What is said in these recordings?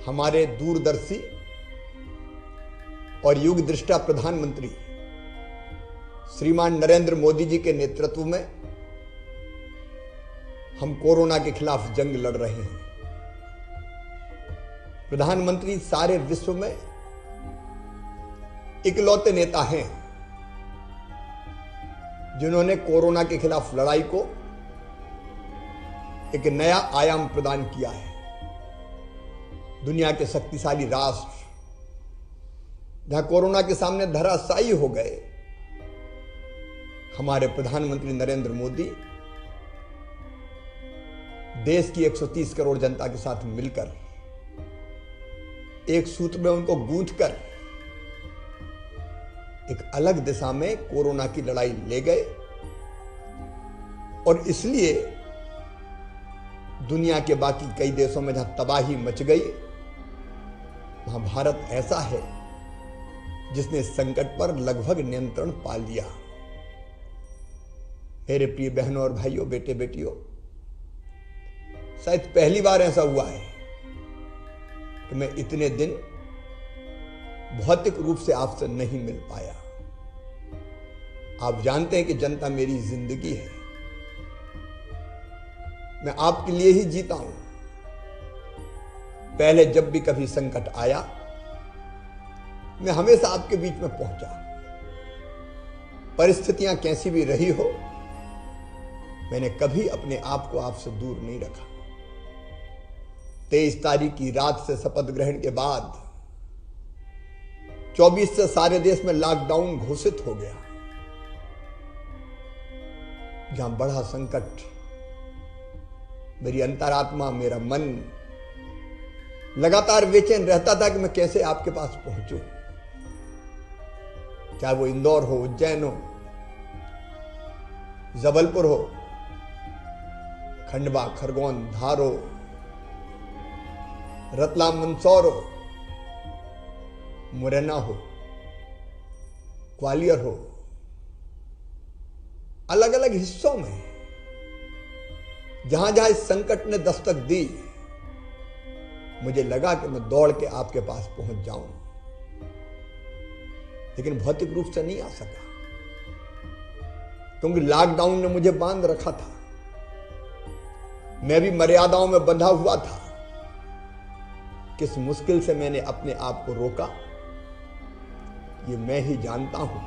हमारे दूरदर्शी और युग दृष्टा प्रधानमंत्री श्रीमान नरेंद्र मोदी जी के नेतृत्व में हम कोरोना के खिलाफ जंग लड़ रहे हैं। प्रधानमंत्री सारे विश्व में इकलौते नेता हैं जिन्होंने कोरोना के खिलाफ लड़ाई को एक नया आयाम प्रदान किया है। दुनिया के शक्तिशाली राष्ट्र जहां कोरोना के सामने धराशायी हो गए, हमारे प्रधानमंत्री नरेंद्र मोदी देश की 130 करोड़ जनता के साथ मिलकर एक सूत्र में उनको गूंथकर एक अलग दिशा में कोरोना की लड़ाई ले गए। और इसलिए दुनिया के बाकी कई देशों में जहां तबाही मच गई, वहां भारत ऐसा है जिसने संकट पर लगभग नियंत्रण पा लिया। मेरे प्रिय बहनों और भाइयों, बेटे बेटियों, शायद पहली बार ऐसा हुआ है कि मैं इतने दिन भौतिक रूप से आपसे नहीं मिल पाया। आप जानते हैं कि जनता मेरी जिंदगी है, मैं आपके लिए ही जीता हूं। पहले जब भी कभी संकट आया, मैं हमेशा आपके बीच में पहुंचा। परिस्थितियां कैसी भी रही हो, मैंने कभी अपने आप को आपसे दूर नहीं रखा। 23 तारीख की रात से शपथ ग्रहण के बाद 24 से सारे देश में लॉकडाउन घोषित हो गया। जहां बढ़ा संकट, मेरी अंतरात्मा, मेरा मन लगातार बेचैन रहता था कि मैं कैसे आपके पास पहुंचूं। चाहे वो इंदौर हो, उज्जैन हो, जबलपुर हो, खंडवा, खरगोन, धार हो, रतलाम, मंदसौर हो, मुरैना हो, ग्वालियर हो, अलग अलग हिस्सों में जहां जहां इस संकट ने दस्तक दी, मुझे लगा कि मैं दौड़ के आपके पास पहुंच जाऊं, लेकिन भौतिक रूप से नहीं आ सका क्योंकि लॉकडाउन ने मुझे बांध रखा था। मैं भी मर्यादाओं में बंधा हुआ था। किस मुश्किल से मैंने अपने आप को रोका, ये मैं ही जानता हूं।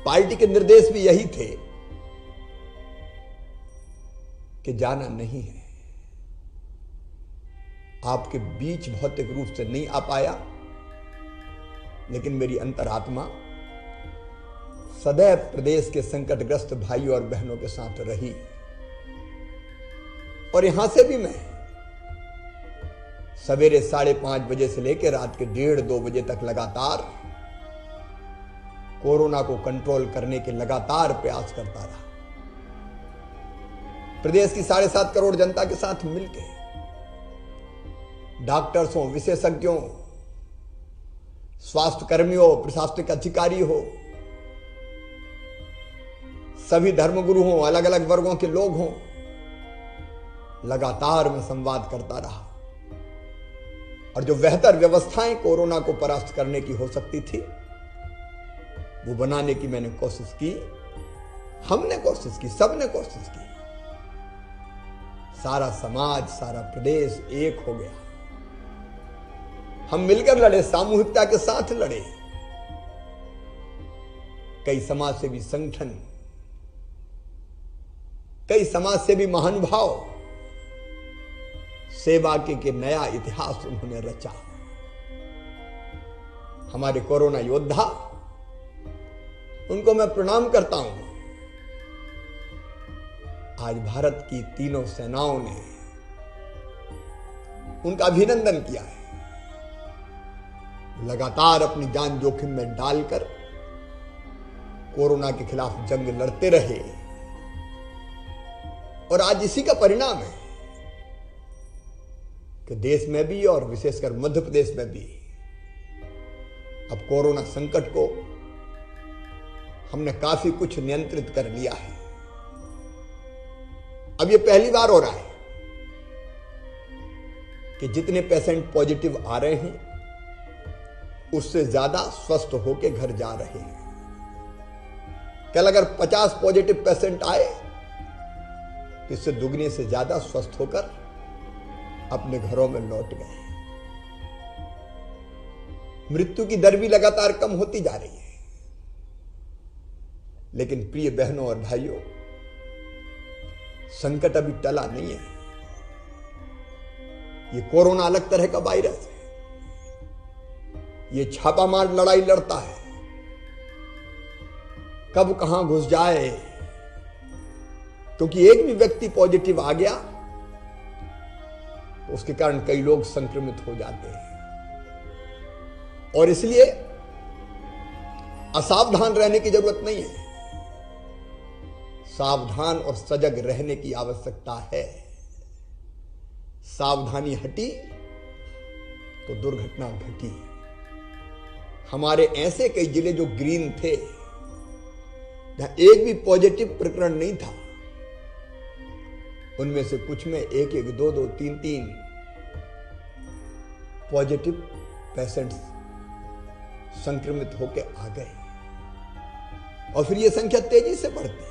पार्टी के निर्देश भी यही थे कि जाना नहीं है। आपके बीच भौतिक रूप से नहीं आ पाया, लेकिन मेरी अंतरात्मा सदैव प्रदेश के संकटग्रस्त भाइयों और बहनों के साथ रही। और यहां से भी मैं सवेरे 5:30 बजे से लेकर रात के 1:30-2 बजे तक लगातार कोरोना को कंट्रोल करने के लगातार प्रयास करता रहा। प्रदेश की 7.5 करोड़ जनता के साथ मिलकर डॉक्टर्स हो, विशेषज्ञों, स्वास्थ्य कर्मियों, प्रशासनिक अधिकारी हो, सभी धर्मगुरु हों, अलग अलग वर्गों के लोग हों, लगातार मैं संवाद करता रहा। और जो बेहतर व्यवस्थाएं कोरोना को परास्त करने की हो सकती थी, वो बनाने की मैंने कोशिश की। हमने कोशिश की, सबने कोशिश की। सारा समाज, सारा प्रदेश एक हो गया। हम मिलकर लड़े, सामूहिकता के साथ लड़े। कई समाजसेवी संगठन, कई समाजसेवी महानुभाव, सेवा के नया इतिहास उन्होंने रचा। हमारे कोरोना योद्धा, उनको मैं प्रणाम करता हूं। आज भारत की तीनों सेनाओं ने उनका अभिनंदन किया है। लगातार अपनी जान जोखिम में डालकर कोरोना के खिलाफ जंग लड़ते रहे। और आज इसी का परिणाम है कि देश में भी और विशेषकर मध्य प्रदेश में भी अब कोरोना संकट को हमने काफी कुछ नियंत्रित कर लिया है। अब यह पहली बार हो रहा है कि जितने पेशेंट पॉजिटिव आ रहे हैं उससे ज्यादा स्वस्थ होकर घर जा रहे हैं। कल अगर 50 पॉजिटिव पेशेंट आए तो इससे दुगने से ज्यादा स्वस्थ होकर अपने घरों में लौट गए। मृत्यु की दर भी लगातार कम होती जा रही है। लेकिन प्रिय बहनों और भाइयों, संकट अभी टला नहीं है। ये कोरोना अलग तरह का वायरस है। ये छापामार लड़ाई लड़ता है, कब कहां घुस जाए। क्योंकि एक भी व्यक्ति पॉजिटिव आ गया तो उसके कारण कई लोग संक्रमित हो जाते हैं। और इसलिए असावधान रहने की जरूरत नहीं है, सावधान और सजग रहने की आवश्यकता है। सावधानी हटी तो दुर्घटना घटी। हमारे ऐसे कई जिले जो ग्रीन थे, जहां एक भी पॉजिटिव प्रकरण नहीं था, उनमें से कुछ में 1-1, 2-2, 3-3 पॉजिटिव पेशेंट्स संक्रमित होकर आ गए। और फिर यह संख्या तेजी से बढ़ती है।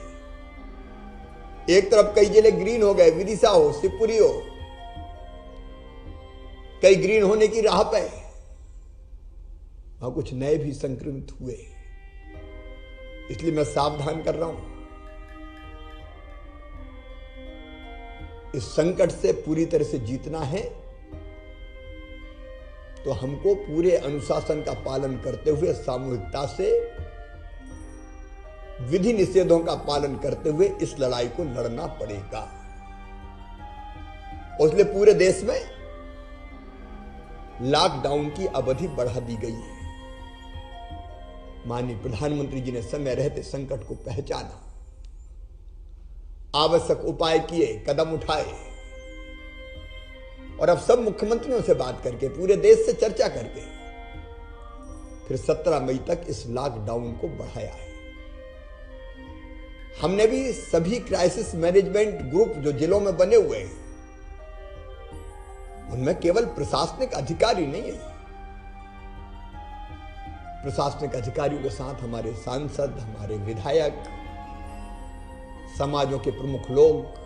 एक तरफ कई जिले ग्रीन हो गए, विदिशा हो, शिवपुरी हो, कई ग्रीन होने की राह पे, वहां कुछ नए भी संक्रमित हुए। इसलिए मैं सावधान कर रहा हूं, इस संकट से पूरी तरह से जीतना है तो हमको पूरे अनुशासन का पालन करते हुए, सामूहिकता से, विधि निषेधों का पालन करते हुए इस लड़ाई को लड़ना पड़ेगा। इसलिए पूरे देश में लॉकडाउन की अवधि बढ़ा दी गई है। माननीय प्रधानमंत्री जी ने समय रहते संकट को पहचाना, आवश्यक उपाय किए, कदम उठाए। और अब सब मुख्यमंत्रियों से बात करके, पूरे देश से चर्चा करके फिर 17 मई तक इस लॉकडाउन को बढ़ाया है। हमने भी सभी क्राइसिस मैनेजमेंट ग्रुप जो जिलों में बने हुए हैं, उनमें केवल प्रशासनिक अधिकारी नहीं है, प्रशासनिक अधिकारियों के साथ हमारे सांसद, हमारे विधायक, समाजों के प्रमुख लोग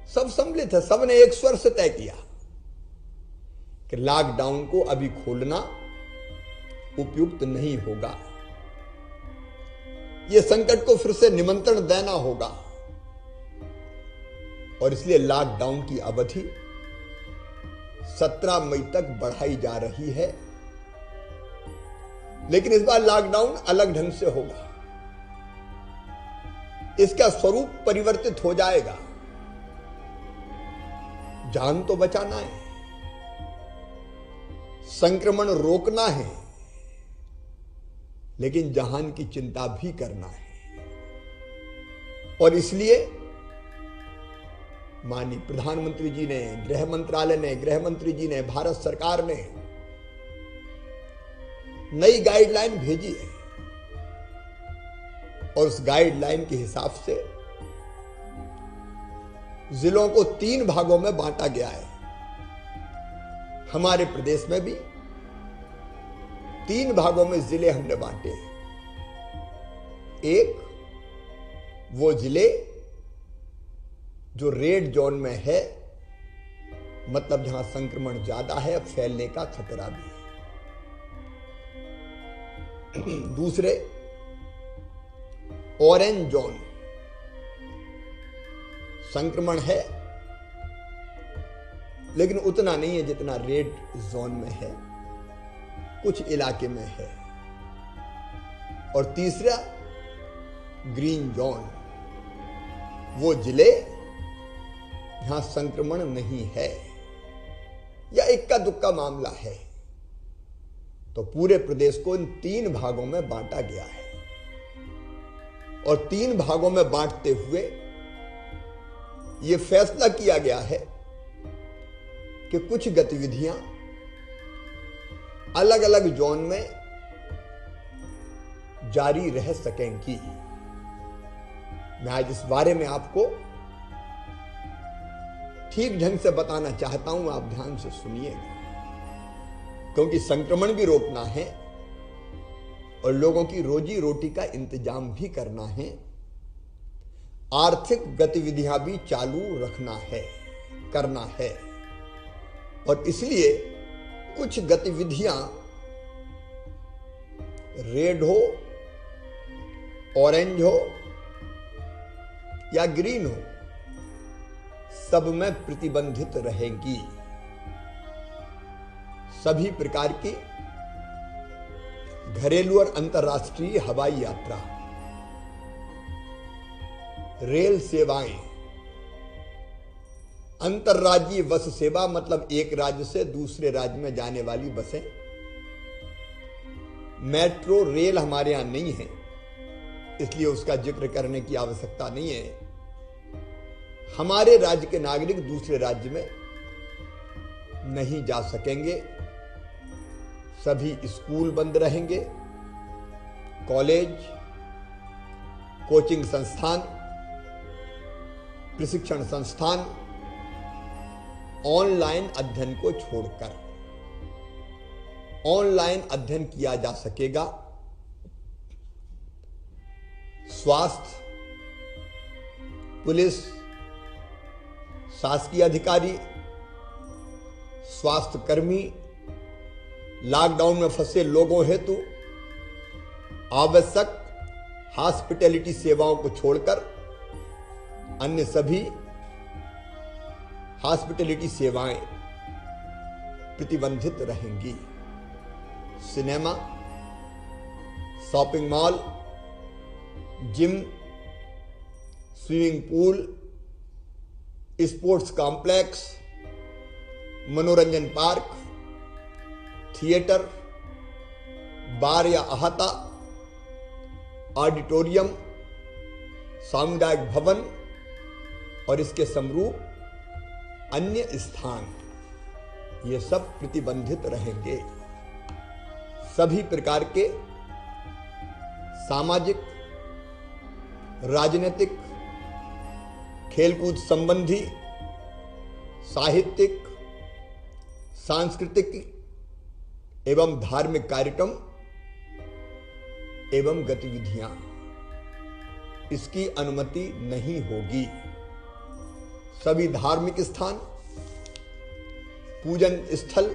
सब सम्मिलित है। सबने एक स्वर से तय किया कि लॉकडाउन को अभी खोलना उपयुक्त नहीं होगा। यह संकट को फिर से निमंत्रण देना होगा। और इसलिए लॉकडाउन की अवधि 17 मई तक बढ़ाई जा रही है। लेकिन इस बार लॉकडाउन अलग ढंग से होगा। इसका स्वरूप परिवर्तित हो जाएगा। जान तो बचाना है, संक्रमण रोकना है, लेकिन जहान की चिंता भी करना है। और इसलिए माननीय प्रधानमंत्री जी ने, गृह मंत्रालय ने, गृह मंत्री जी ने, भारत सरकार ने नई गाइडलाइन भेजी है। और उस गाइडलाइन के हिसाब से जिलों को 3 भागों में बांटा गया है। हमारे प्रदेश में भी 3 भागों में जिले हमने बांटे हैं। एक, वो जिले जो रेड जोन में है, मतलब जहां संक्रमण ज्यादा है, फैलने का खतरा भी है। दूसरे, ऑरेंज जोन, संक्रमण है लेकिन उतना नहीं है जितना रेड जोन में है, कुछ इलाके में है। और तीसरा, ग्रीन जोन, वो जिले यहां संक्रमण नहीं है या इक्का दुक्का मामला है। तो पूरे प्रदेश को इन 3 भागों में बांटा गया है। और 3 भागों में बांटते हुए यह फैसला किया गया है कि कुछ गतिविधियां अलग अलग जोन में जारी रह सकेंगी। मैं आज इस बारे में आपको ठीक ढंग से बताना चाहता हूं, आप ध्यान से सुनिएगा, क्योंकि संक्रमण भी रोकना है और लोगों की रोजी रोटी का इंतजाम भी करना है, आर्थिक गतिविधियां भी चालू रखना है, करना है। और इसलिए कुछ गतिविधियां रेड हो, ऑरेंज हो या ग्रीन हो, सब में प्रतिबंधित रहेंगी। सभी प्रकार की घरेलू और अंतर्राष्ट्रीय हवाई यात्रा, रेल सेवाएं, अंतर्राज्यीय बस सेवा मतलब एक राज्य से दूसरे राज्य में जाने वाली बसें, मेट्रो रेल हमारे यहां नहीं है इसलिए उसका जिक्र करने की आवश्यकता नहीं है। हमारे राज्य के नागरिक दूसरे राज्य में नहीं जा सकेंगे। सभी स्कूल बंद रहेंगे, कॉलेज, कोचिंग संस्थान, प्रशिक्षण संस्थान ऑनलाइन अध्ययन को छोड़कर ऑनलाइन अध्ययन किया जा सकेगा। स्वास्थ्य, पुलिस, शासकीय अधिकारी, स्वास्थ्य कर्मी, लॉकडाउन में फंसे लोगों हेतु आवश्यक हॉस्पिटैलिटी सेवाओं को छोड़कर अन्य सभी हॉस्पिटैलिटी सेवाएं प्रतिबंधित रहेंगी। Cinema, shopping mall, gym, swimming pool, sports complex, मनोरंजन पार्क, थिएटर, बार या अहाता, ऑडिटोरियम, सामुदायिक भवन और इसके समरूप अन्य स्थान, ये सब प्रतिबंधित रहेंगे। सभी प्रकार के सामाजिक, राजनीतिक, खेलकूद संबंधी, साहित्यिक, सांस्कृतिक एवं धार्मिक कार्यक्रम एवं गतिविधियां, इसकी अनुमति नहीं होगी। सभी धार्मिक स्थान, पूजन स्थल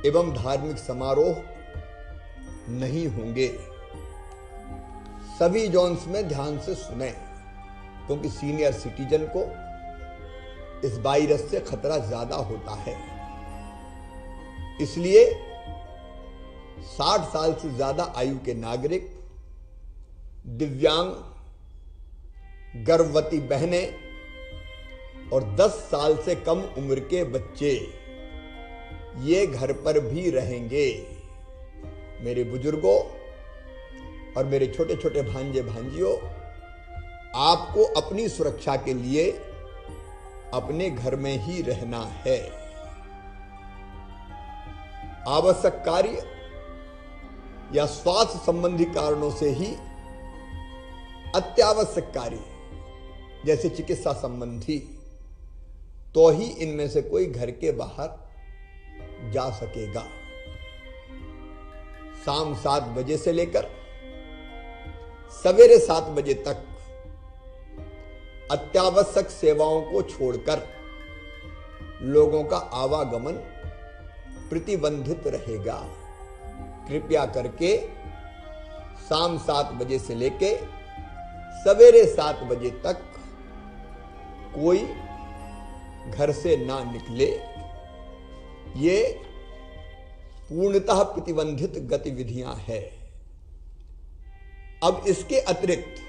एवं धार्मिक समारोह नहीं होंगे। सभी जोन्स में ध्यान से सुने, क्योंकि सीनियर सिटीजन को इस वायरस से खतरा ज्यादा होता है। इसलिए 60 साल से ज्यादा आयु के नागरिक, दिव्यांग, गर्भवती बहनें और 10 साल से कम उम्र के बच्चे ये घर पर भी रहेंगे। मेरे बुजुर्गों और मेरे छोटे छोटे भांजे भांजियों, आपको अपनी सुरक्षा के लिए अपने घर में ही रहना है। आवश्यक कार्य या स्वास्थ्य संबंधी कारणों से ही अत्यावश्यक कार्य जैसे चिकित्सा संबंधी, तो ही इनमें से कोई घर के बाहर जा सकेगा। शाम 7 बजे से लेकर सवेरे 7 बजे तक अत्यावश्यक सेवाओं को छोड़कर लोगों का आवागमन प्रतिबंधित रहेगा। कृपया करके शाम 7 बजे से लेके सवेरे 7 बजे तक कोई घर से ना निकले। ये पूर्णतः प्रतिबंधित गतिविधियां हैं। अब इसके अतिरिक्त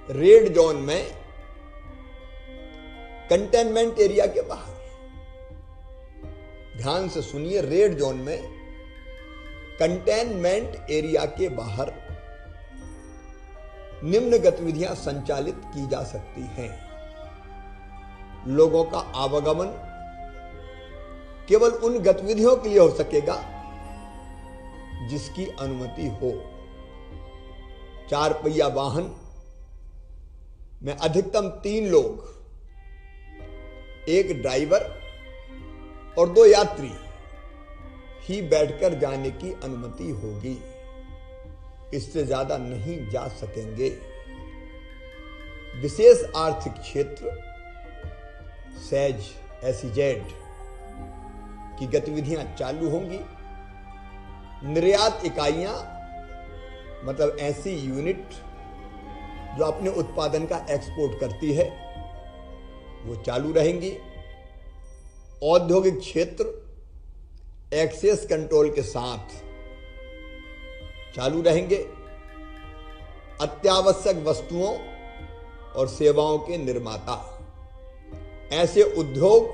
रेड जोन में कंटेनमेंट एरिया के बाहर, ध्यान से सुनिए, रेड जोन में कंटेनमेंट एरिया के बाहर निम्न गतिविधियां संचालित की जा सकती हैं। लोगों का आवागमन केवल उन गतिविधियों के लिए हो सकेगा जिसकी अनुमति हो। 4 पहिया वाहन में अधिकतम 3 लोग एक ड्राइवर और 2 यात्री ही बैठकर जाने की अनुमति होगी, इससे ज्यादा नहीं जा सकेंगे। विशेष आर्थिक क्षेत्र सेज SEZ की गतिविधियां चालू होंगी। निर्यात इकाइयां मतलब ऐसी यूनिट जो अपने उत्पादन का एक्सपोर्ट करती है वो चालू रहेंगी। औद्योगिक क्षेत्र एक्सेस कंट्रोल के साथ चालू रहेंगे। अत्यावश्यक वस्तुओं और सेवाओं के निर्माता, ऐसे उद्योग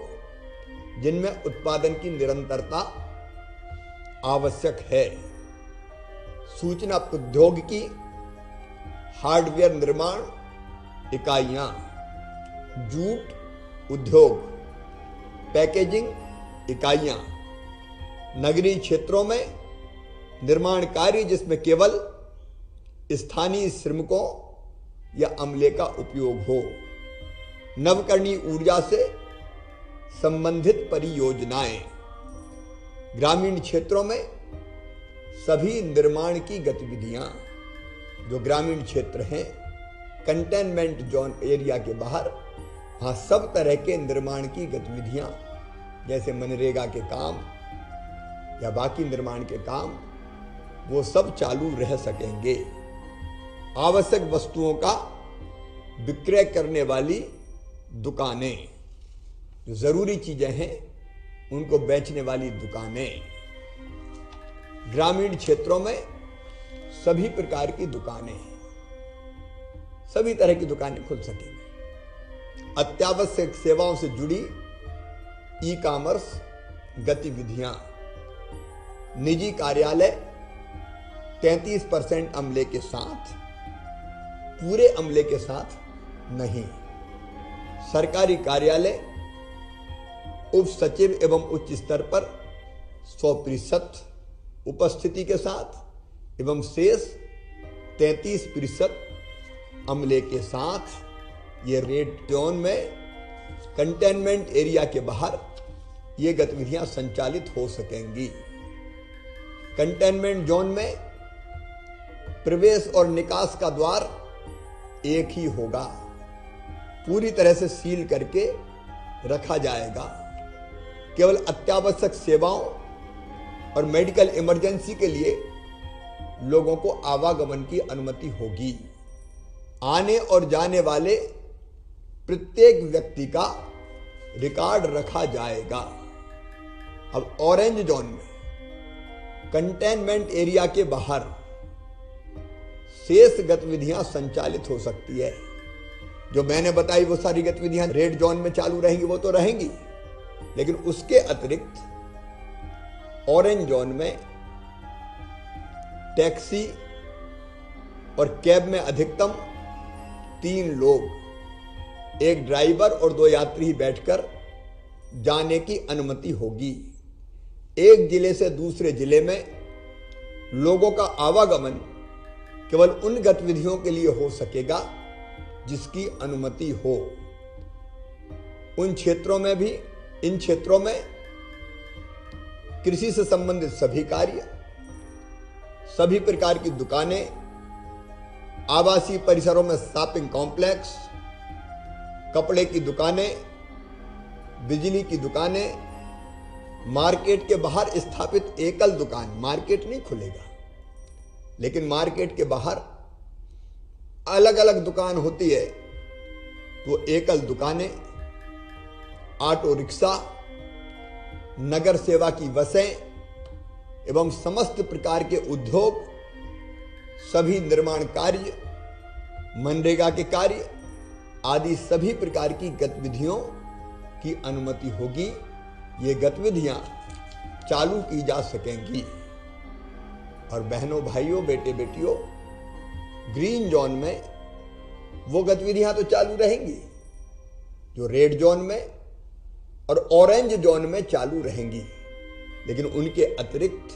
जिनमें उत्पादन की निरंतरता आवश्यक है। सूचना प्रौद्योगिकी, हार्डवेयर निर्माण इकाइयां, जूट उद्योग, पैकेजिंग इकाइयां, नगरीय क्षेत्रों में निर्माण कार्य जिसमें केवल स्थानीय श्रमिकों या अमले का उपयोग हो, नवकरणीय ऊर्जा से संबंधित परियोजनाएं, ग्रामीण क्षेत्रों में सभी निर्माण की गतिविधियां, जो ग्रामीण क्षेत्र हैं कंटेनमेंट जोन एरिया के बाहर, वहां सब तरह के निर्माण की गतिविधियां जैसे मनरेगा के काम या बाकी निर्माण के काम वो सब चालू रह सकेंगे। आवश्यक वस्तुओं का विक्रय करने वाली दुकानें, जो जरूरी चीजें हैं उनको बेचने वाली दुकानें, ग्रामीण क्षेत्रों में सभी प्रकार की दुकानें, सभी तरह की दुकानें खुल सकेंगी। अत्यावश्यक सेवाओं से जुड़ी ई-कॉमर्स गतिविधियां, निजी कार्यालय 33% अमले के साथ, पूरे अमले के साथ नहीं। सरकारी कार्यालय उप सचिव एवं उच्च स्तर पर 100% उपस्थिति के साथ एवं शेष 33% अमले के साथ ये रेड जोन में कंटेनमेंट एरिया के बाहर ये गतिविधियां संचालित हो सकेंगी। कंटेनमेंट जोन में प्रवेश और निकास का द्वार एक ही होगा, पूरी तरह से सील करके रखा जाएगा। केवल अत्यावश्यक सेवाओं और मेडिकल इमरजेंसी के लिए लोगों को आवागमन की अनुमति होगी। आने और जाने वाले प्रत्येक व्यक्ति का रिकॉर्ड रखा जाएगा। अब ऑरेंज जोन में कंटेनमेंट एरिया के बाहर शेष गतिविधियां संचालित हो सकती है। जो मैंने बताई वो सारी गतिविधियां रेड जोन में चालू रहेंगी, वो तो रहेंगी, लेकिन उसके अतिरिक्त ऑरेंज जोन में टैक्सी और कैब में अधिकतम 3 लोग, एक ड्राइवर और 2 यात्री बैठकर जाने की अनुमति होगी। एक जिले से दूसरे जिले में लोगों का आवागमन केवल उन गतिविधियों के लिए हो सकेगा जिसकी अनुमति हो। उन क्षेत्रों में भी, इन क्षेत्रों में कृषि से संबंधित सभी कार्य, सभी प्रकार की दुकानें, आवासीय परिसरों में शॉपिंग कॉम्प्लेक्स, कपड़े की दुकानें, बिजली की दुकानें, मार्केट के बाहर स्थापित एकल दुकान, मार्केट नहीं खुलेगा, लेकिन मार्केट के बाहर अलग अलग दुकान होती है, तो एकल दुकानें, ऑटो रिक्शा, नगर सेवा की बसें एवं समस्त प्रकार के उद्योग, सभी निर्माण कार्य, मनरेगा के कार्य आदि सभी प्रकार की गतिविधियों की अनुमति होगी। ये गतिविधियां चालू की जा सकेंगी। और बहनों, भाइयों, बेटे बेटियों, ग्रीन जोन में वो गतिविधियां तो चालू रहेंगी जो रेड जोन में और ऑरेंज जोन में चालू रहेंगी, लेकिन उनके अतिरिक्त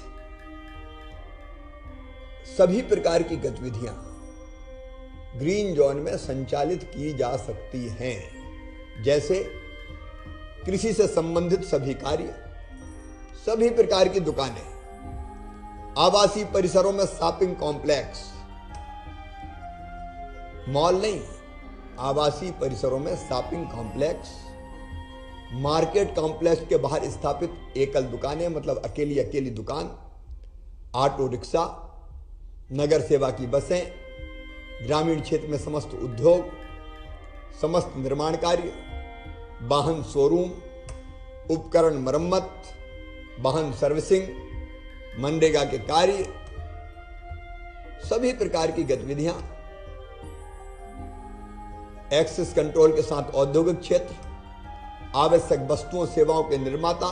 सभी प्रकार की गतिविधियां ग्रीन जोन में संचालित की जा सकती हैं। जैसे कृषि से संबंधित सभी कार्य, सभी प्रकार की दुकानें, आवासीय परिसरों में शॉपिंग कॉम्प्लेक्स, मॉल नहीं, आवासीय परिसरों में शॉपिंग कॉम्प्लेक्स, मार्केट कॉम्प्लेक्स के बाहर स्थापित एकल दुकानें, मतलब अकेली अकेली दुकान, ऑटो रिक्शा, नगर सेवा की बसें, ग्रामीण क्षेत्र में समस्त उद्योग, समस्त निर्माण कार्य, वाहन शोरूम, उपकरण मरम्मत, वाहन सर्विसिंग, मनरेगा के कार्य, सभी प्रकार की गतिविधियां, एक्सेस कंट्रोल के साथ औद्योगिक क्षेत्र, आवश्यक वस्तुओं सेवाओं के निर्माता,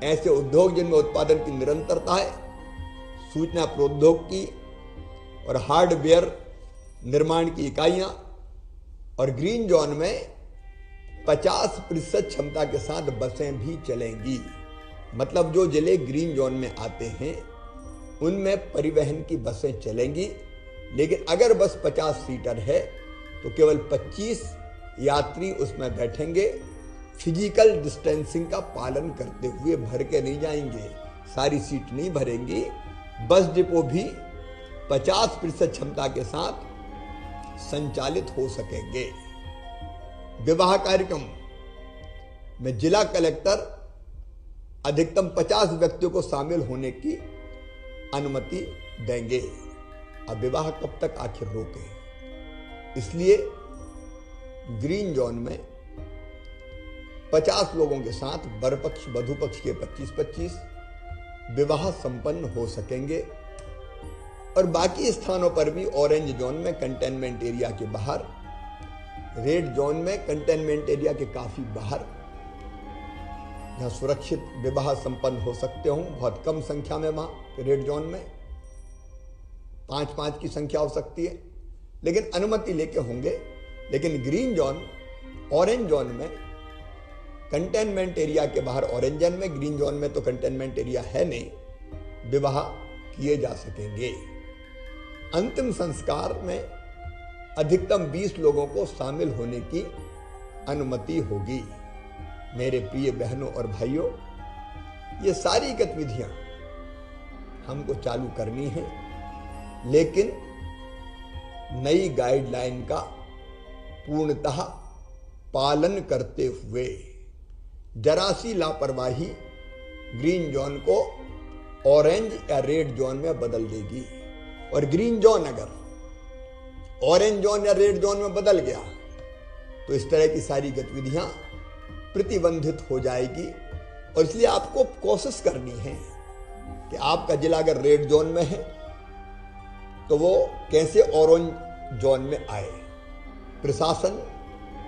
ऐसे उद्योग जिनमें उत्पादन की निरंतरता है, सूचना प्रौद्योगिकी और हार्डवेयर निर्माण की इकाइयां, और ग्रीन जोन में 50% क्षमता के साथ बसें भी चलेंगी। मतलब जो जिले ग्रीन जोन में आते हैं उनमें परिवहन की बसें चलेंगी, लेकिन अगर बस 50 सीटर है तो केवल 25 यात्री उसमें बैठेंगे। फिजिकल डिस्टेंसिंग का पालन करते हुए भर के नहीं जाएंगे, सारी सीट नहीं भरेंगी। बस डिपो भी 50% क्षमता के साथ संचालित हो सकेंगे। विवाह कार्यक्रम में जिला कलेक्टर अधिकतम 50 व्यक्तियों को शामिल होने की अनुमति देंगे। अब विवाह कब तक आखिर रोके? इसलिए ग्रीन जोन में 50 लोगों के साथ वर पक्ष वधू पक्ष के 25-25 विवाह संपन्न हो सकेंगे। और बाकी स्थानों पर भी ऑरेंज जोन में कंटेनमेंट एरिया के बाहर, रेड जोन में कंटेनमेंट एरिया के काफी बाहर, जहां सुरक्षित विवाह संपन्न हो सकते हों, बहुत कम संख्या में, वहां रेड जोन में 5-5 की संख्या हो सकती है, लेकिन अनुमति लेके होंगे। लेकिन ग्रीन जोन, ऑरेंज जोन में, कंटेनमेंट एरिया के बाहर ऑरेंज जोन में, ग्रीन जोन में तो कंटेनमेंट एरिया है नहीं, विवाह किए जा सकेंगे। अंतिम संस्कार में अधिकतम 20 लोगों को शामिल होने की अनुमति होगी। मेरे प्रिय बहनों और भाइयों, ये सारी गतिविधियां हमको चालू करनी है, लेकिन नई गाइडलाइन का पूर्णतः पालन करते हुए। जरा सी लापरवाही ग्रीन जोन को ऑरेंज या रेड जोन में बदल देगी। और ग्रीन जोन अगर ऑरेंज जोन या रेड जोन में बदल गया तो इस तरह की सारी गतिविधियां प्रतिबंधित हो जाएगी। और इसलिए आपको कोशिश करनी है कि आपका जिला अगर रेड जोन में है तो वो कैसे ऑरेंज जोन में आए। प्रशासन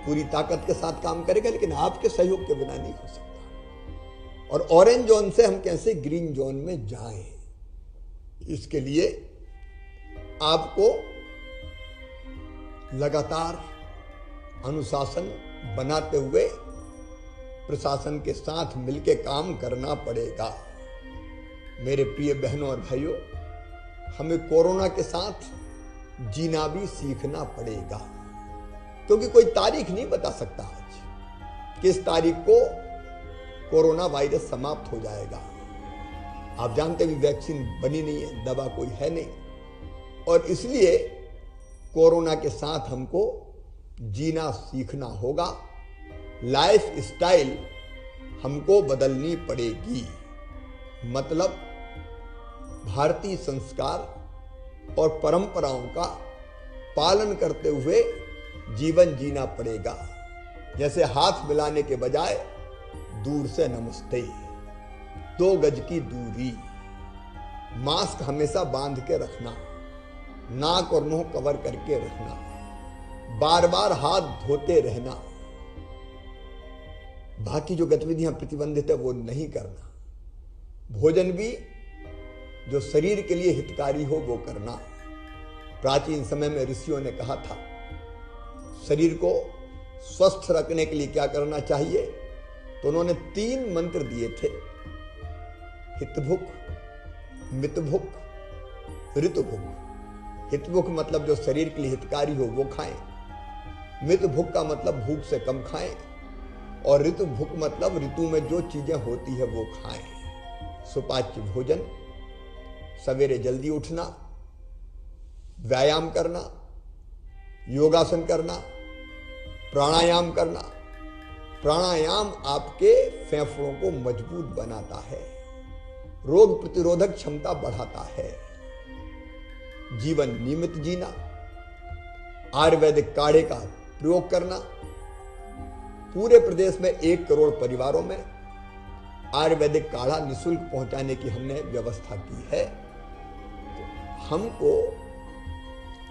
पूरी ताकत के साथ काम करेगा, लेकिन आपके सहयोग के बिना नहीं हो सकता। और ऑरेंज जोन से हम कैसे ग्रीन जोन में जाएं, इसके लिए आपको लगातार अनुशासन बनाते हुए प्रशासन के साथ मिलकर काम करना पड़ेगा। मेरे प्रिय बहनों और भाइयों, हमें कोरोना के साथ जीना भी सीखना पड़ेगा, क्योंकि कोई तारीख नहीं बता सकता आज किस तारीख को कोरोना वायरस समाप्त हो जाएगा। आप जानते भी वैक्सीन बनी नहीं है, दवा कोई है नहीं, और इसलिए कोरोना के साथ हमको जीना सीखना होगा। लाइफ स्टाइल हमको बदलनी पड़ेगी। मतलब भारतीय संस्कार और परंपराओं का पालन करते हुए जीवन जीना पड़ेगा। जैसे हाथ मिलाने के बजाय दूर से नमस्ते, 2 गज की दूरी, मास्क हमेशा बांध के रखना, नाक और मुंह कवर करके रखना, बार बार हाथ धोते रहना, बाकी जो गतिविधियां प्रतिबंधित है वो नहीं करना, भोजन भी जो शरीर के लिए हितकारी हो वो करना। प्राचीन समय में ऋषियों ने कहा था शरीर को स्वस्थ रखने के लिए क्या करना चाहिए, तो उन्होंने 3 मंत्र दिए थे, हितभुक, मितभुक, ऋतुभुक। हितभुक मतलब जो शरीर के लिए हितकारी हो वो खाएं, मितभुक का मतलब भूख से कम खाएं, और ऋतु भुक मतलब ऋतु में जो चीजें होती है वो खाएं। सुपाच्य भोजन, सवेरे जल्दी उठना, व्यायाम करना, योगासन करना, प्राणायाम करना। प्राणायाम आपके फेफड़ों को मजबूत बनाता है, रोग प्रतिरोधक क्षमता बढ़ाता है। जीवन नियमित जीना, आयुर्वेदिक काढ़े का प्रयोग करना। पूरे प्रदेश में 1 करोड़ परिवारों में आयुर्वेदिक काढ़ा निःशुल्क पहुंचाने की हमने व्यवस्था की है। हमको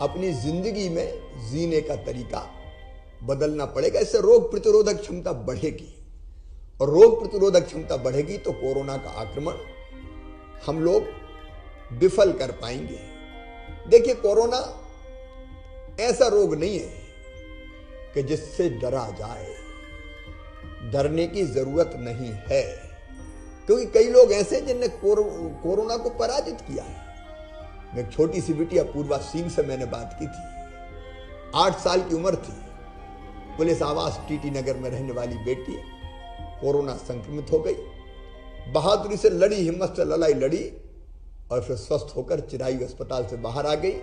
अपनी जिंदगी में जीने का तरीका बदलना पड़ेगा। इससे रोग प्रतिरोधक क्षमता बढ़ेगी, और रोग प्रतिरोधक क्षमता बढ़ेगी तो कोरोना का आक्रमण हम लोग विफल कर पाएंगे। देखिए, कोरोना ऐसा रोग नहीं है कि जिससे डरा जाए। डरने की जरूरत नहीं है, क्योंकि कई लोग ऐसे जिनने कोरोना को पराजित किया है। एक छोटी सी बिटिया पूर्वा सिंह से मैंने बात की थी। 8 साल की उम्र थी। पुलिस आवास टीटी नगर में रहने वाली बेटी कोरोना संक्रमित हो गई। बहादुरी से लड़ी, हिम्मत से लड़ाई लड़ी और फिर स्वस्थ होकर चिरायु अस्पताल से बाहर आ गई।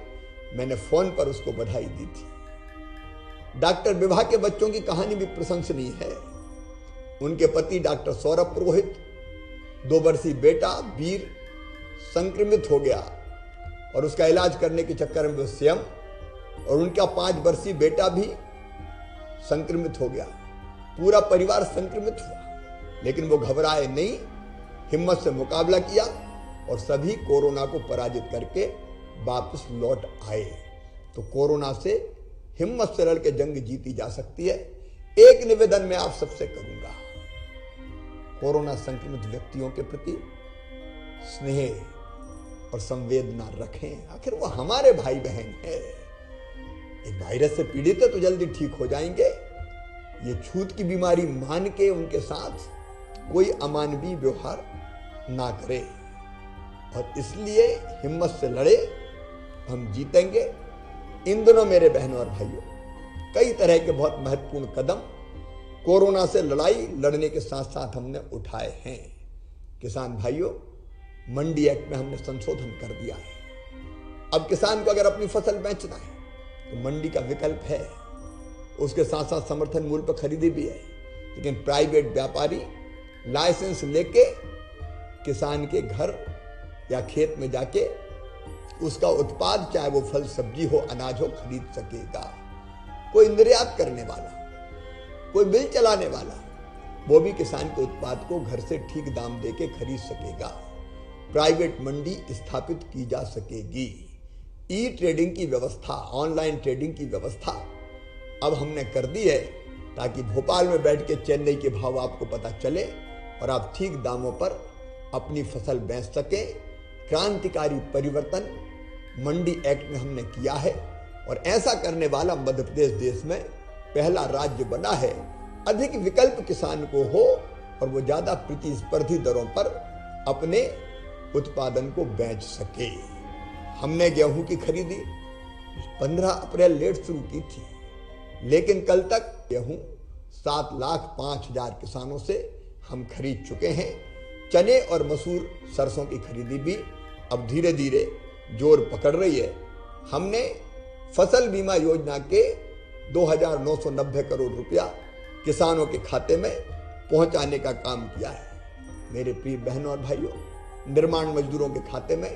मैंने फोन पर उसको बधाई दी थी। डॉक्टर विभा के बच्चों की कहानी भी प्रशंसनीय है। उनके पति डॉक्टर सौरभ पुरोहित, 2 वर्षीय बेटा वीर संक्रमित हो गया और उसका इलाज करने के चक्कर में वो स्वयं और उनका 5 वर्षीय बेटा भी संक्रमित हो गया। पूरा परिवार संक्रमित हुआ, लेकिन वो घबराए नहीं, हिम्मत से मुकाबला किया और सभी कोरोना को पराजित करके वापस लौट आए। तो कोरोना से हिम्मत से लड़के जंग जीती जा सकती है। एक निवेदन मैं आप सबसे करूंगा, कोरोना संक्रमित व्यक्तियों के प्रति स्नेह और संवेदना रखें। आखिर वो हमारे भाई बहन है। एक वायरस से पीड़ित है तो जल्दी ठीक हो जाएंगे। ये छूत की बीमारी मान के उनके साथ कोई अमानवीय व्यवहार ना करे, और इसलिए हिम्मत से लड़े, हम जीतेंगे। इन दिनों मेरे बहनों और भाइयों, कई तरह के बहुत महत्वपूर्ण कदम कोरोना से लड़ाई लड़ने के साथ साथ हमने उठाए हैं। किसान भाइयों, मंडी एक्ट में हमने संशोधन कर दिया है। अब किसान को अगर अपनी फसल बेचना है तो मंडी का विकल्प है। उसके साथ साथ समर्थन मूल्य पर खरीदी भी है। लेकिन प्राइवेट व्यापारी लाइसेंस लेके किसान के घर या खेत में जाके उसका उत्पाद, चाहे वो फल सब्जी हो, अनाज हो, खरीद सकेगा। कोई निर्यात करने वाला, कोई मिल चलाने वाला, वो भी किसान के उत्पाद को घर से ठीक दाम देके खरीद सकेगा। प्राइवेट मंडी स्थापित की जा सकेगी। ई ट्रेडिंग की व्यवस्था, ऑनलाइन ट्रेडिंग की व्यवस्था अब हमने कर दी है, ताकि भोपाल में बैठ के चेन्नई के भाव आपको पता चले और आप ठीक दामों पर अपनी फसल बेच सकें। क्रांतिकारी परिवर्तन मंडी एक्ट में हमने किया है, और ऐसा करने वाला मध्य प्रदेश देश में पहला राज्य बना है। अधिक विकल्प किसान को हो और वो ज्यादा प्रतिस्पर्धी दरों पर अपने उत्पादन को बेच सके। हमने गेहूं की खरीदी 15 अप्रैल लेट शुरू की थी, लेकिन कल तक गेहूं 7,05,000 किसानों से हम खरीद चुके हैं। चने और मसूर, सरसों की खरीदी भी अब धीरे धीरे जोर पकड़ रही है। हमने फसल बीमा योजना के 2,990 करोड़ रुपया किसानों के खाते में पहुंचाने का काम किया है। मेरे प्रिय बहनों और भाइयों, निर्माण मजदूरों के खाते में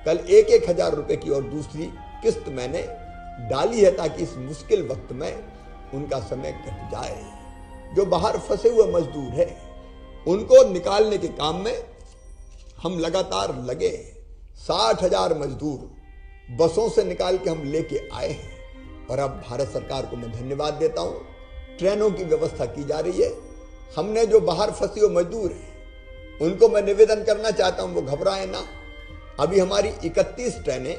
कल 1,000 रुपए की और दूसरी किस्त मैंने डाली है, ताकि इस मुश्किल वक्त में उनका समय कट जाए। जो बाहर फंसे हुए मजदूर हैं, उनको निकालने के काम में हम लगातार लगे। 60,000 मजदूर बसों से निकाल के हम लेके आए हैं, और अब भारत सरकार को मैं धन्यवाद देता हूं, ट्रेनों की व्यवस्था की जा रही है। हमने जो बाहर फंसे हुए मजदूर हैं, उनको मैं निवेदन करना चाहता हूं, वो घबराएं ना। अभी हमारी 31 ट्रेनें,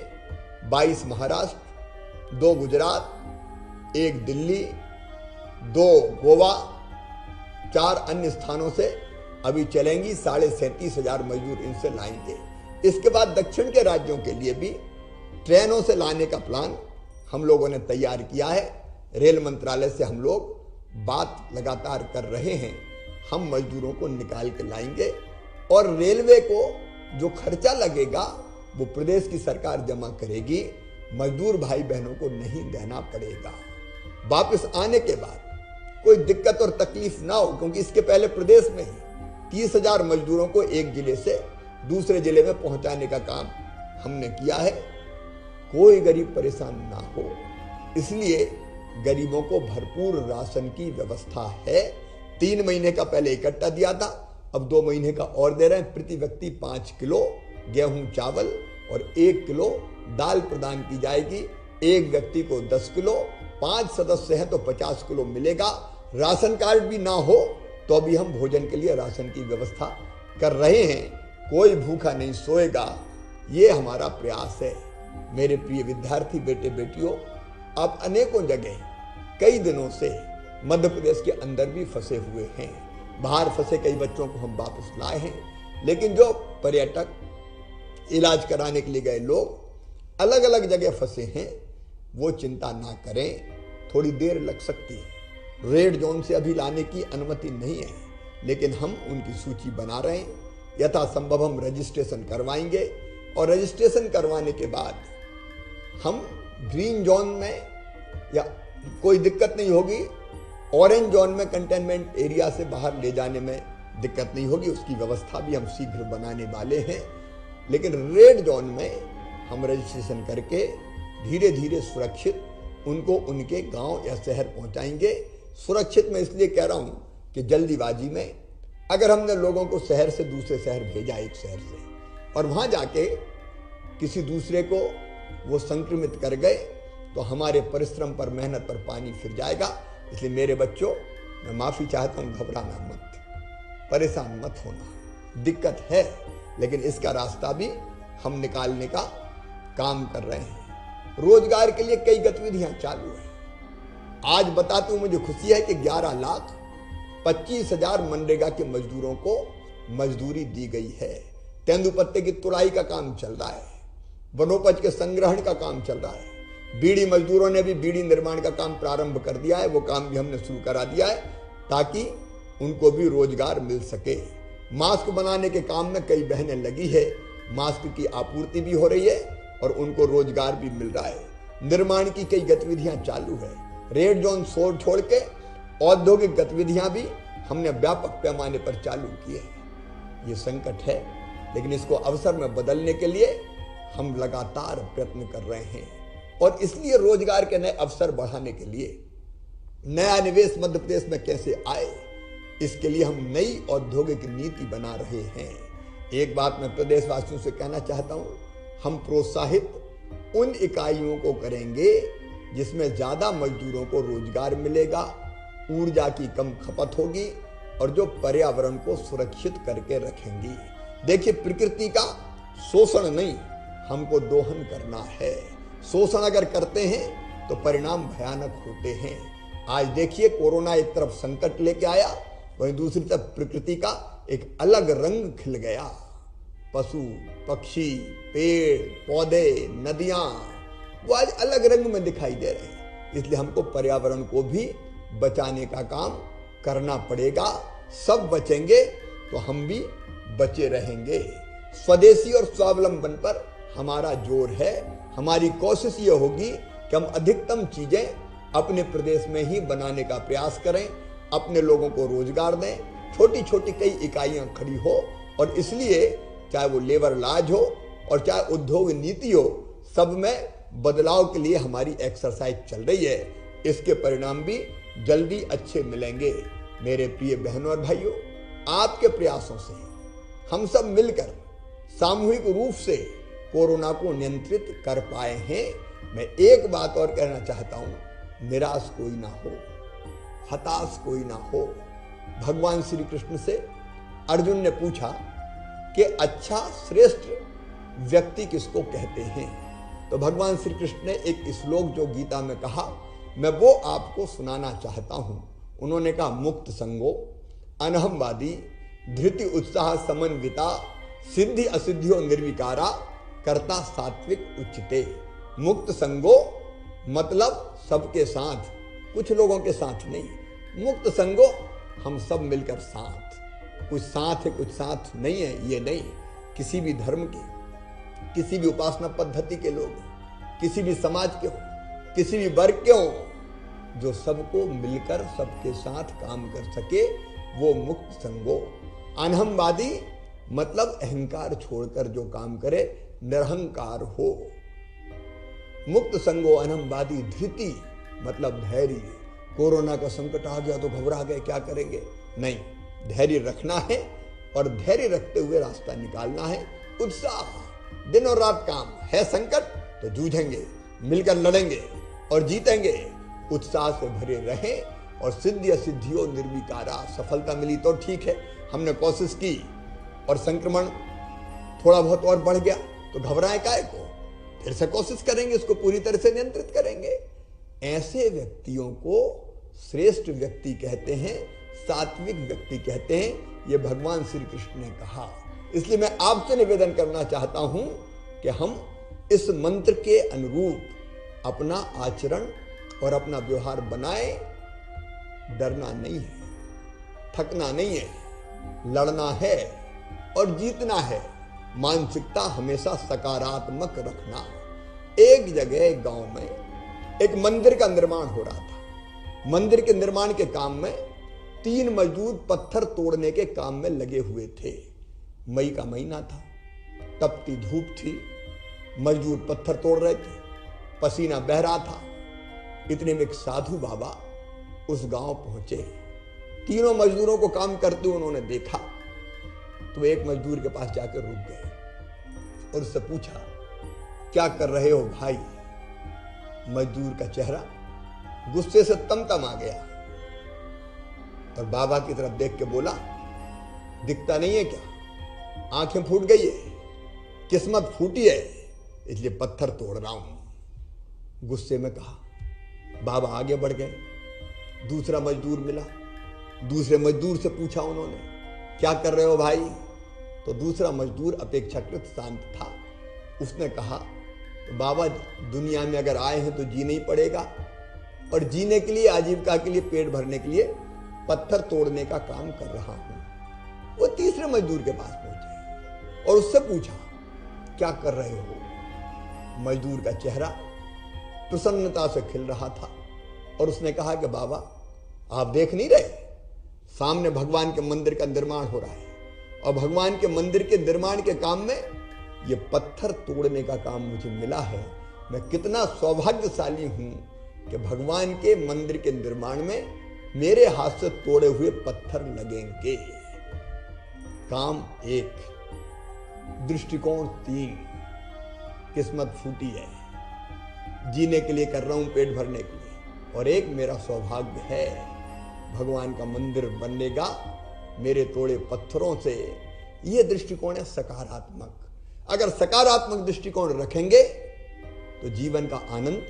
22 महाराष्ट्र, 2 गुजरात, 1 दिल्ली, 2 गोवा, 4 अन्य स्थानों से अभी चलेंगी। 37,500 मजदूर इनसे लाएंगे। इसके बाद दक्षिण के राज्यों के लिए भी ट्रेनों से लाने का प्लान हम लोगों ने तैयार किया है। रेल मंत्रालय से हम लोग बात लगातार कर रहे हैं। हम मजदूरों को निकाल के लाएंगे और रेलवे को जो खर्चा लगेगा वो प्रदेश की सरकार जमा करेगी, मजदूर भाई बहनों को नहीं देना पड़ेगा। वापस आने के बाद कोई दिक्कत और तकलीफ ना हो, क्योंकि इसके पहले प्रदेश में ही 30,000 मजदूरों को एक जिले से दूसरे जिले में पहुंचाने का काम हमने किया है। कोई गरीब परेशान ना हो, इसलिए गरीबों को भरपूर राशन की व्यवस्था है। 3 महीने का पहले इकट्ठा दिया था, अब 2 महीने का और दे रहे हैं। प्रति व्यक्ति 5 किलो गेहूं चावल और 1 किलो दाल प्रदान की जाएगी। एक व्यक्ति को 10 किलो, 5 सदस्य हैं तो 50 किलो मिलेगा। राशन कार्ड भी ना हो तो अभी हम भोजन के लिए राशन की व्यवस्था कर रहे हैं। कोई भूखा नहीं सोएगा, ये हमारा प्रयास है। मेरे प्रिय विद्यार्थी बेटे बेटियों, आप अनेकों जगह कई दिनों से मध्य प्रदेश के अंदर भी फंसे हुए हैं। बाहर फंसे कई बच्चों को हम वापस लाए हैं, लेकिन जो पर्यटक, इलाज कराने के लिए गए लोग अलग अलग जगह फंसे हैं, वो चिंता ना करें, थोड़ी देर लग सकती है। रेड जोन से अभी लाने की अनुमति नहीं है, लेकिन हम उनकी सूची बना रहे हैं। यथासंभव हम रजिस्ट्रेशन करवाएंगे और रजिस्ट्रेशन करवाने के बाद हम ग्रीन जोन में या कोई दिक्कत नहीं होगी, ऑरेंज जोन में कंटेनमेंट एरिया से बाहर ले जाने में दिक्कत नहीं होगी, उसकी व्यवस्था भी हम शीघ्र बनाने वाले हैं। लेकिन रेड जोन में हम रजिस्ट्रेशन करके धीरे धीरे सुरक्षित उनको उनके गांव या शहर पहुंचाएंगे। सुरक्षित मैं इसलिए कह रहा हूं कि जल्दीबाजी में अगर हमने लोगों को शहर से दूसरे शहर भेजा, एक शहर से, और वहां जाके किसी दूसरे को वो संक्रमित कर गए, तो हमारे परिश्रम पर, मेहनत पर पानी फिर जाएगा। इसलिए मेरे बच्चों, मैं माफी चाहता हूं, घबराना मत, परेशान मत होना। दिक्कत है, लेकिन इसका रास्ता भी हम निकालने का काम कर रहे हैं। रोजगार के लिए कई गतिविधियां चालू हैं। आज बताते हुए मुझे खुशी है कि 11,25,000 मनरेगा के मजदूरों को मजदूरी दी गई है। तेंदुपत्ते की तुड़ाई का काम चल रहा है, वनोपज के संग्रहण का काम चल रहा है। बीड़ी मजदूरों ने भी बीड़ी निर्माण का काम प्रारंभ कर दिया है, वो काम भी हमने शुरू करा दिया है ताकि उनको भी रोजगार मिल सके। मास्क बनाने के काम में कई बहनें लगी है, मास्क की आपूर्ति भी हो रही है और उनको रोजगार भी मिल रहा है। निर्माण की कई गतिविधियां चालू है। रेड जोन छोड़ के औद्योगिक गतिविधियां भी हमने व्यापक पैमाने पर चालू की है। ये संकट है, लेकिन इसको अवसर में बदलने के लिए हम लगातार प्रयत्न कर रहे हैं और इसलिए रोजगार के नए अवसर बढ़ाने के लिए नया निवेश मध्य प्रदेश में कैसे आए, इसके लिए हम नई औद्योगिक नीति बना रहे हैं। एक बात मैं प्रदेशवासियों से कहना चाहता हूं, हम प्रोत्साहित उन इकाइयों को करेंगे जिसमें ज्यादा मजदूरों को रोजगार मिलेगा, ऊर्जा की कम खपत होगी और जो पर्यावरण को सुरक्षित करके रखेंगी। देखिए, प्रकृति का शोषण नहीं, हमको दोहन करना है। शोषण अगर करते हैं तो परिणाम भयानक होते हैं। आज देखिए, कोरोना एक तरफ संकट लेके आया, वहीं दूसरी तरफ प्रकृति का एक अलग रंग खिल गया। पशु पक्षी, पेड़ पौधे, नदियां, वो आज अलग रंग में दिखाई दे रहे हैं। इसलिए हमको पर्यावरण को भी बचाने का काम करना पड़ेगा। सब बचेंगे तो हम भी बचे रहेंगे। स्वदेशी और स्वावलंबन पर हमारा जोर है। हमारी कोशिश ये होगी कि हम अधिकतम चीजें अपने प्रदेश में ही बनाने का प्रयास करें, अपने लोगों को रोजगार दें, छोटी छोटी कई इकाइयां खड़ी हो। और इसलिए चाहे वो लेबर लॉज हो और चाहे उद्योग नीति हो, सब में बदलाव के लिए हमारी एक्सरसाइज चल रही है। इसके परिणाम भी जल्दी अच्छे मिलेंगे। मेरे प्रिय बहनों और भाइयों, आपके प्रयासों से हम सब मिलकर सामूहिक रूप से कोरोना को नियंत्रित कर पाए हैं। मैं एक बात और कहना चाहता हूं, निराश कोई ना हो, हताश कोई ना हो। भगवान श्री कृष्ण से अर्जुन ने पूछा कि अच्छा श्रेष्ठ व्यक्ति किसको कहते हैं, तो भगवान श्री कृष्ण ने एक श्लोक जो गीता में कहा, मैं वो आपको सुनाना चाहता हूं। उन्होंने कहा, मुक्त संगो अनहमवादी धृति उत्साह समन्विता सिद्धि असिद्धियों निर्विकारा कर्ता सात्विक उच्चते। मुक्त संगो मतलब सबके साथ, कुछ लोगों के साथ नहीं। मुक्त संगो, हम सब मिलकर साथ, कुछ साथ है कुछ साथ नहीं है, ये नहीं। किसी भी धर्म के, किसी भी उपासना पद्धति के लोग, किसी भी समाज के हो, किसी भी वर्ग के हो, जो सबको मिलकर सबके साथ काम कर सके, वो मुक्त संगो। अनहमवादी मतलब अहंकार छोड़कर जो काम करे, निरहंकार हो। मुक्त संगो अनहमवादी। धृति मतलब धैर्य। कोरोना का संकट आ गया तो घबरा गए, क्या करेंगे? नहीं, धैर्य रखना है और धैर्य रखते हुए रास्ता निकालना है। उत्साह, दिन और रात काम है। संकट तो जूझेंगे, मिलकर लड़ेंगे और जीतेंगे। उत्साह से भरे रहें और सिद्धि असिद्धियों निर्विकारा। सफलता मिली तो ठीक है, हमने कोशिश की और संक्रमण थोड़ा बहुत और बढ़ गया तो घबराएं काहे को? फिर से कोशिश करेंगे, इसको पूरी तरह से नियंत्रित करेंगे। ऐसे व्यक्तियों को श्रेष्ठ व्यक्ति कहते हैं, सात्विक व्यक्ति कहते हैं। ये भगवान श्री कृष्ण ने कहा। इसलिए मैं आपसे निवेदन करना चाहता हूं कि हम इस मंत्र के अनुरूप अपना आचरण और अपना व्यवहार बनाए। डरना नहीं है, थकना नहीं है, लड़ना है और जीतना है। मानसिकता हमेशा सकारात्मक रखना। एक जगह एक गांव में एक मंदिर का निर्माण हो रहा था। मंदिर के निर्माण के काम में 3 मजदूर पत्थर तोड़ने के काम में लगे हुए थे। मई का महीना था, तपती धूप थी, मजदूर पत्थर तोड़ रहे थे, पसीना बह रहा था। इतने में एक साधु बाबा उस गांव पहुंचे। तीनों मजदूरों को काम करते हुए उन्होंने देखा तो एक मजदूर के पास जाकर रुक गए और उससे पूछा, क्या कर रहे हो भाई? मजदूर का चेहरा गुस्से से तमतमा गया और बाबा की तरफ देख के बोला, दिखता नहीं है क्या? आंखें फूट गई है, किस्मत फूटी है, इसलिए पत्थर तोड़ रहा हूं। गुस्से में कहा। बाबा आगे बढ़ गए। दूसरा मजदूर मिला। दूसरे मजदूर से पूछा उन्होंने, क्या कर रहे हो भाई? तो दूसरा मजदूर अपेक्षाकृत शांत था। उसने कहा, बाबा दुनिया में अगर आए हैं तो जीना ही पड़ेगा और जीने के लिए, आजीविका के लिए, पेट भरने के लिए पत्थर तोड़ने का काम कर रहा हूं। वो तीसरे मजदूर के पास पहुंचे और उससे पूछा, क्या कर रहे हो? मजदूर का चेहरा प्रसन्नता से खिल रहा था और उसने कहा कि बाबा आप देख नहीं रहे, सामने भगवान के मंदिर का निर्माण हो रहा है और भगवान के मंदिर के निर्माण के काम में ये पत्थर तोड़ने का काम मुझे मिला है। मैं कितना सौभाग्यशाली हूं कि भगवान के मंदिर के निर्माण में मेरे हाथ से तोड़े हुए पत्थर लगेंगे। काम 1, दृष्टिकोण 3, किस्मत फूटी है, जीने के लिए कर रहा हूं, पेट भरने के लिए, और एक मेरा सौभाग्य है, भगवान का मंदिर बनेगा मेरे तोड़े पत्थरों से। यह दृष्टिकोण है सकारात्मक। अगर सकारात्मक दृष्टिकोण रखेंगे तो जीवन का आनंद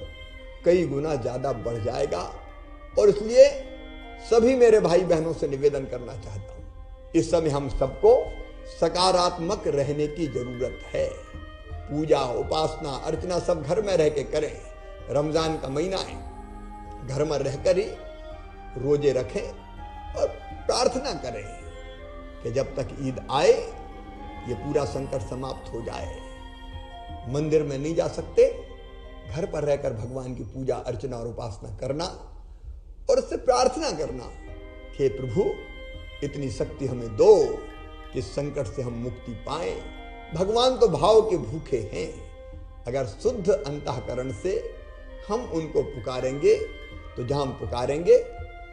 कई गुना ज्यादा बढ़ जाएगा। और इसलिए सभी मेरे भाई बहनों से निवेदन करना चाहता हूं, इस समय हम सबको सकारात्मक रहने की जरूरत है। पूजा, उपासना, अर्चना सब घर में रह के करें। रमजान का महीना है, घर में रहकर ही रोजे रखें और प्रार्थना करें कि जब तक ईद आए ये पूरा संकट समाप्त हो जाए। मंदिर में नहीं जा सकते, घर पर रहकर भगवान की पूजा, अर्चना और उपासना करना और उससे प्रार्थना करना कि प्रभु इतनी शक्ति हमें दो कि संकट से हम मुक्ति पाएं। भगवान तो भाव के भूखे हैं। अगर शुद्ध अंतःकरण से हम उनको पुकारेंगे तो जहां हम पुकारेंगे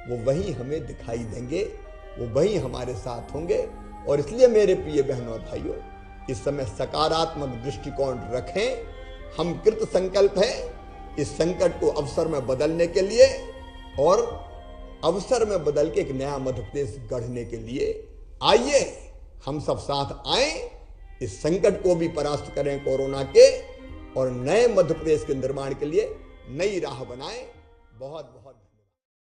वो वही हमें दिखाई देंगे, वो वही हमारे साथ होंगे। और इसलिए मेरे प्रिय बहनों और भाइयों, इस समय सकारात्मक दृष्टिकोण रखें। हम कृत संकल्प हैं इस संकट को अवसर में बदलने के लिए और अवसर में बदल के एक नया मध्य प्रदेश गढ़ने के लिए। आइए हम सब साथ आए, इस संकट को भी परास्त करें कोरोना के, और नए मध्य प्रदेश के निर्माण के लिए नई राह बनाएं। बहुत बहुत